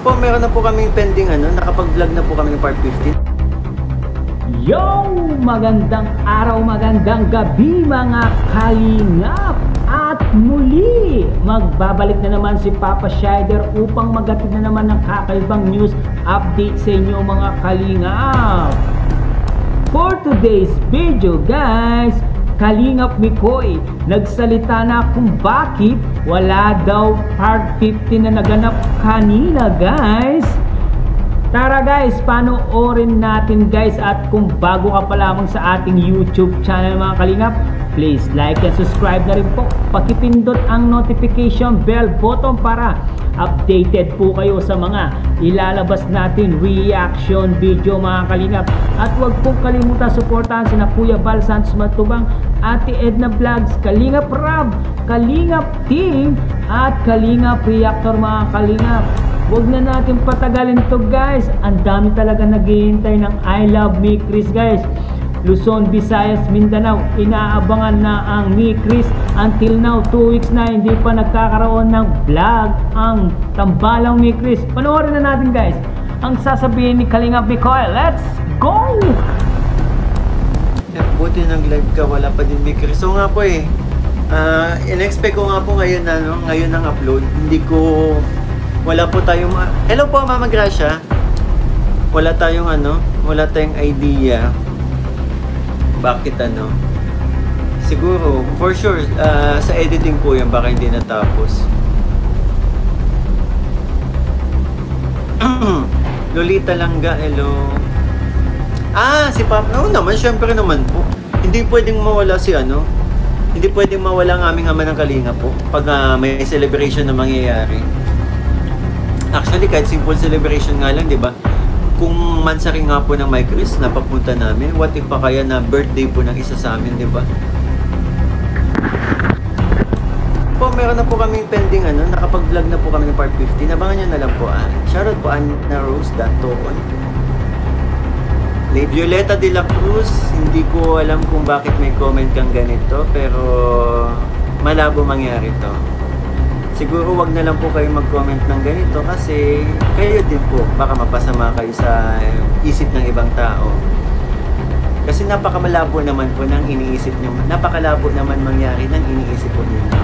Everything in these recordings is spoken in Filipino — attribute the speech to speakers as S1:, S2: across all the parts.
S1: Po, meron na po kaming pending nakapag-vlog na po kami ng part 15.
S2: Yo! Magandang araw, magandang gabi mga kalingap! At muli, magbabalik na naman si Papa Shider upang magatid na naman ng kakaibang news update sa inyo mga kalingap. For today's video guys, Kalingap Mikoy nagsalita na kung bakit wala daw part 15 na naganap kanina guys. Tara guys, panoorin natin guys, at kung bago ka pa lamang sa ating YouTube channel mga kalingap, please like and subscribe na rin po. Pakipindot ang notification bell button para updated po kayo sa mga ilalabas natin reaction video mga kalingap. At huwag pong kalimutan suportahan sina Kuya Val Santos Matubang, Ate Edna Vlogs, Kalingap Rab, Kalingap Team at Kalingap Reactor mga kalingap. Huwag na natin patagalin to guys. Ang dami talaga naghihintay ng I Love Me Chris guys. Luzon, Visayas, Mindanao, inaabangan na ang Me Chris. Until now, 2 weeks na hindi pa nagkakaroon ng vlog ang tambalang Me Chris. Panoorin na natin guys ang sasabihin ni Kalingap Mikoy. Let's go!
S1: Buti nag-live ka, wala pa din Me Chris. So nga po in-expect ko nga po ngayon ngayon ang upload. Hindi ko, wala po tayong hello po Mama Gracia. Wala tayong wala tayong idea bakit siguro for sure sa editing po yan, baka hindi natapos. Lolita Langga, hello. Si Papa, no naman, syempre naman po. Hindi pwedeng mawala hindi pwedeng mawala ang aming ama ng Kalinga po pag may celebration na mangyayari. Actually, kahit simple celebration nga lang, di ba? Kung mansari nga po ng My Chris na papunta namin, what if pa kaya na birthday po ng isa sa amin, di ba? Po, meron na po kaming pending nakapag-vlog na po kami ng part 15. Abangan nyo na lang po. Shoutout po Anna Rose Dantoon. Lady Violeta de la Cruz, hindi ko alam kung bakit may comment kang ganito, pero malabo mangyari to. Siguro wag na lang po kayo mag-comment ng ganito kasi kayo din po baka mapasama kayo sa isip ng ibang tao. Kasi napakamalabo naman po ng iniisip nyo. Napakalabo naman mangyari ng iniisip po ninyo.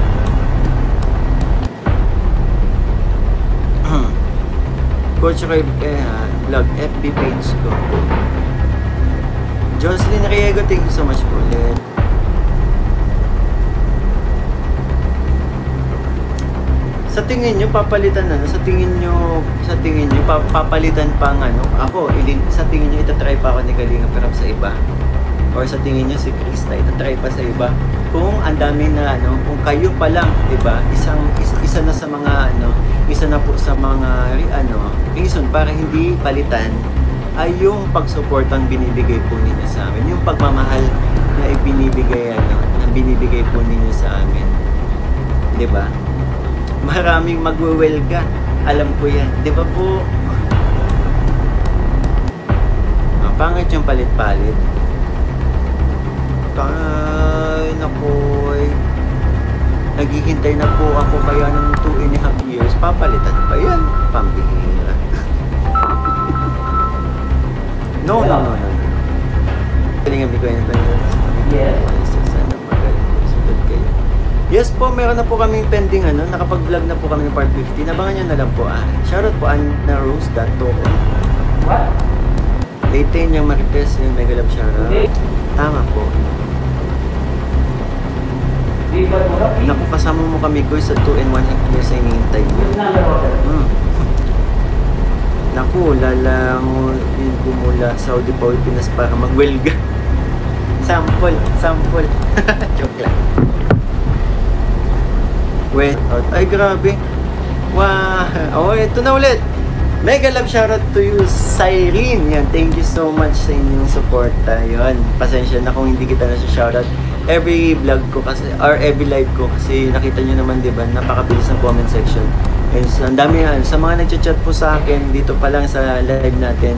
S1: Coach Roy vlog FB page ko. Jocelyn Riego, thank you so much po ulit. Sa tingin nyo, papalitan sa tingin nyo, papalitan pang ako, sa tingin nyo, itatry pa ako ni Kalinga pero sa iba? Or sa tingin nyo, si Krista, itatry pa sa iba? Kung ang dami na, kung kayo pa lang, diba, isa na sa mga, isa na po sa mga, reason para hindi palitan, ay yung pagsuportang binibigay po ninyo sa amin. Yung pagmamahal na ibinibigay, na binibigay po ninyo sa amin. Diba? Maraming magwewelga. Alam ko yan. Di ba po? Pangit yung palit-palit. Ay, nakoy. Naghihintay na po ako kaya ng 2.5 years. Papalitan pa yan. Pambihira. No. Kalingap ko yan. Yes. Yes po, meron na po kaming pending nakapag-vlog na po kami ng part 15. Abangan nyo na lang po. Shoutout po Anna Rose Dantoon.
S2: What?
S1: Late yung Marites, yung Mega Love shoutout. Okay. Tama po. Naku, kasama mo kami ko sa 2.5 years ay hinihintay ko. Naku, lalanguin ko mula Saudi pa Pinas para mag-welga. Sample. Joke lang. Wait out. Ay, grabe. Wow. Ito na ulit. Mega love shoutout to you, Cyrene. Yan, thank you so much sa inyong support. Yun, pasensya na kung hindi kita na siya shoutout. Every vlog ko kasi, or every live ko kasi nakita nyo naman, diba, napakabilis ng comment section. And ang dami sa mga nagchat-chat po sa akin dito pa lang sa live natin.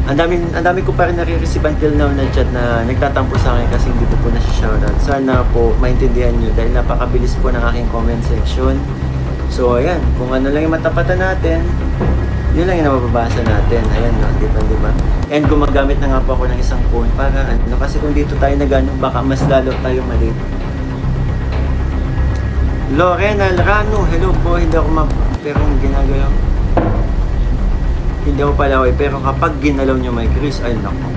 S1: Ang dami ko pa rin nare-receive until now na chat na nagtatampo sa akin kasi hindi ko na siya shoutout. Sana po maintindihan nyo dahil napakabilis po ng aking comment section. So ayan, kung ano lang yung matapatan natin, yun lang yung nababasa natin. Ayan, no, di ba? And gumagamit na nga po ako ng isang phone para ano, kasi kung dito tayo nagano, baka mas lalo tayo mali. Lorena Alrano, hello po, hindi ako pero ginagalaw. Hindi ako pala okay, pero kapag ginalaw nyo may Chris, ay nako.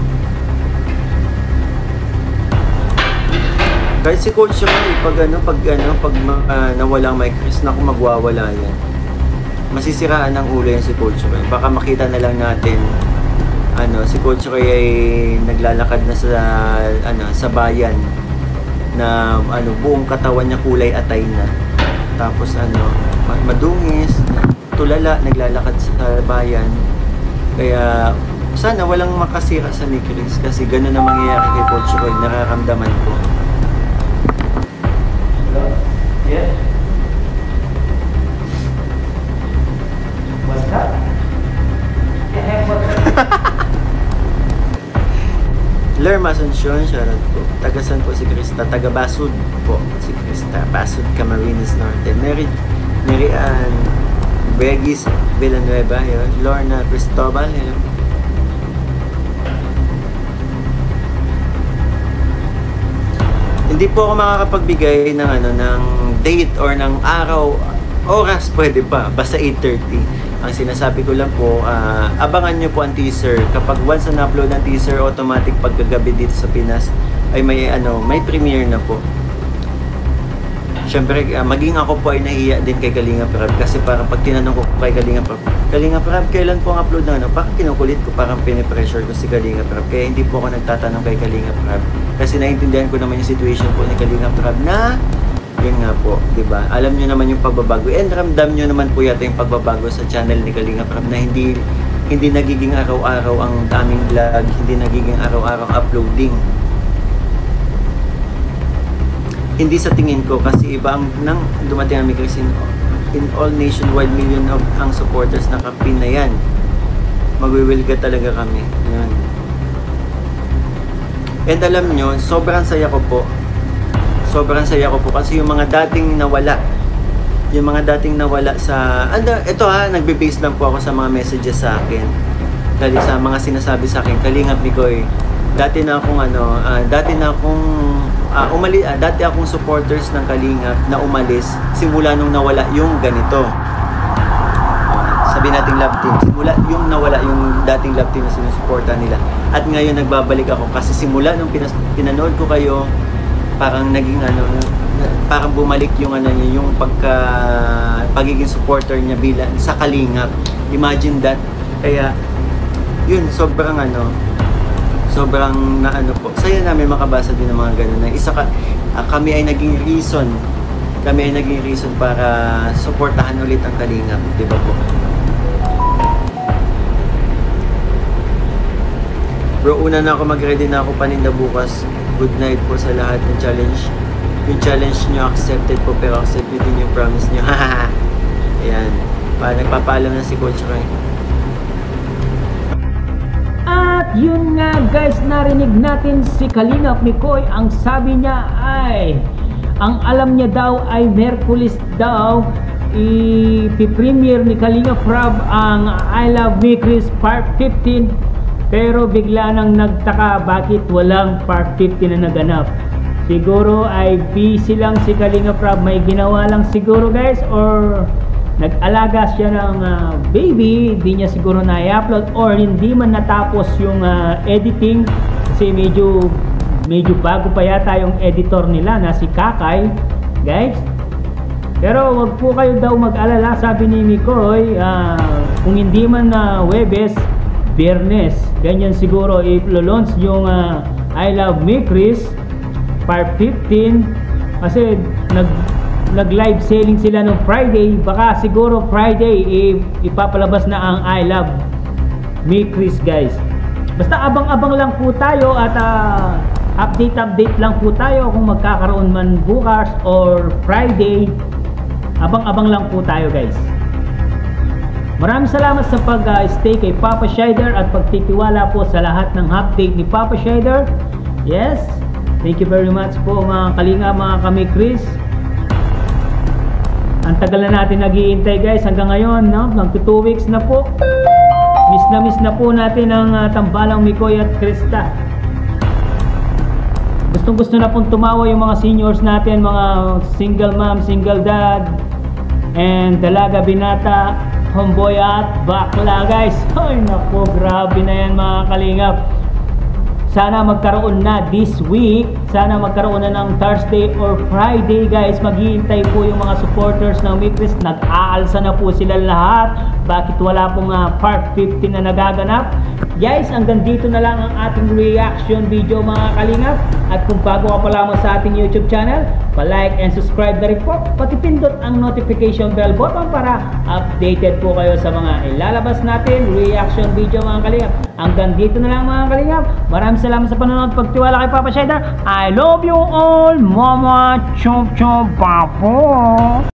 S1: Kahit si Coach Ray, pag nawala may Chris, naku, magwawala yan. Masisiraan ng ulo yan si Coach Ray. Baka makita na lang natin, si Coach Ray ay naglalakad na sa bayan na buong katawan niya kulay atay na. Tapos madungis, tulala, naglalakad sa bayan. Kaya sana walang makasira sa ni Chris kasi gano'n na mangyayari kay Coach Ray, nararamdaman ko. Yeah. What's that? Lerma Asuncion, shoutout po. Tagasan po si Krista. Taga Basud po si Krista. Basud, Camarines Norte. Mary Ann Begis Villanueva, yun. Lorna Cristobal, hello. Hindi po ako makakapagbigay ng ng date or ng araw, oras pwede pa, basta 8:30. Ang sinasabi ko lang po, abangan nyo po ang teaser. Kapag once na-upload ang teaser, automatic pagkagabi dito sa Pinas ay may premiere na po. Siyempre, maging ako po ay nahiya din kay Kalinga Prab kasi parang pag tinanong ko kay Kalinga Prab, kailan po ang upload na parang kinukulit ko, parang pinipressure ko si Kalinga Prab. Kaya hindi po ako nagtatanong kay Kalinga Prab kasi naiintindihan ko naman yung situation po ni Kalinga Prab na yun nga po, di ba? Alam nyo naman yung pagbabago and ramdam nyo naman po yata yung pagbabago sa channel ni Kalinga Prab na hindi nagiging araw-araw ang aming vlog, hindi nagiging araw-araw uploading. Hindi sa tingin ko kasi iba nang dumating ang Chris in all nationwide million of ang supporters na Kapin na yan. Magwiwilga talaga kami. Yun. And alam nyo, sobrang saya ko po kasi yung mga dating nawala sa nagbe-base lang po ako sa mga messages sa akin. Dahil sa mga sinasabi sa akin, Kalingap Mikoy, dati akong supporters ng Kalingap na umalis simula nung nawala yung ganito. Sabi nating love team, simula yung nawala yung dating love team na sinusuporta nila. At ngayon nagbabalik ako kasi simula nung pinanood ko kayo, parang naging parang bumalik yung yung pagiging supporter niya bilang sa Kalingap. Imagine that. Kaya yun, sobrang po. Saya namin makabasa din ng mga ganun na kami ay naging reason para suportahan ulit ang Kalingap, di ba po? Bro, una na ako, mag-ready na ako, paninda bukas. Good night po sa lahat ng challenge. Yung challenge nyo accepted po, pero accept nyo din yung promise nyo. Ayan. Nagpapaalam na si Coach Ray.
S2: At yun nga guys, narinig natin si Kalingap Mikoy. Ang sabi niya ay, ang alam niya daw ay Merkulis daw i-premiere ni Kalingap Prab ang I Love Me Chris Part 15. Pero bigla nang nagtaka bakit walang Part 15 na naganap. Siguro ay busy lang si Kalingap Prab, may ginawa lang siguro guys, or nag-alaga siya ng baby, hindi niya siguro na-upload or hindi man natapos yung editing kasi medyo bago pa yata yung editor nila na si Kakay guys. Pero wag po kayo daw mag-alala, sabi ni Mikoy, kung hindi man Webes, Biyernes, ganyan siguro i-launch yung I Love Me Chris Part 15 kasi nag-live selling sila nung Friday. Baka siguro Friday ipapalabas na ang I Love Me Chris guys. Basta abang-abang lang po tayo at update lang po tayo kung magkakaroon man bukas or Friday. Abang-abang lang po tayo guys. Maraming salamat sa pag-stay kay Papa Shider at pagtitiwala po sa lahat ng update ni Papa Shider. Yes, thank you very much po mga Kalinga, mga kami Chris. Ang tagal na natin naghihintay guys hanggang ngayon, no? Magto 2 weeks na po. Miss na po natin ang tambalang Mikoy at Krista. Gusto na pong tumawa yung mga seniors natin, mga single mom, single dad, and dalaga, binata, homeboy at bakla guys. Ay naku, grabe na yan mga kalingap. Sana magkaroon na this week, sana magkaroon na ng Thursday or Friday guys. Maghihintay po yung mga supporters ng Mikris. Nag-aalsa na po sila lahat. Bakit wala pong part 15 na nagaganap? Guys, hanggang dito na lang ang ating reaction video mga kalingap. At kung bago ka pa lamang sa ating YouTube channel, pa-like and subscribe na rin po. Pati pindot ang notification bell button para updated po kayo sa mga ilalabas natin reaction video mga kalingap. Hanggang dito na lang mga kalingap. Maraming salamat sa panonood, pagtiwala kay Papa Shader. I love you all, Mama Chop Chop Papo.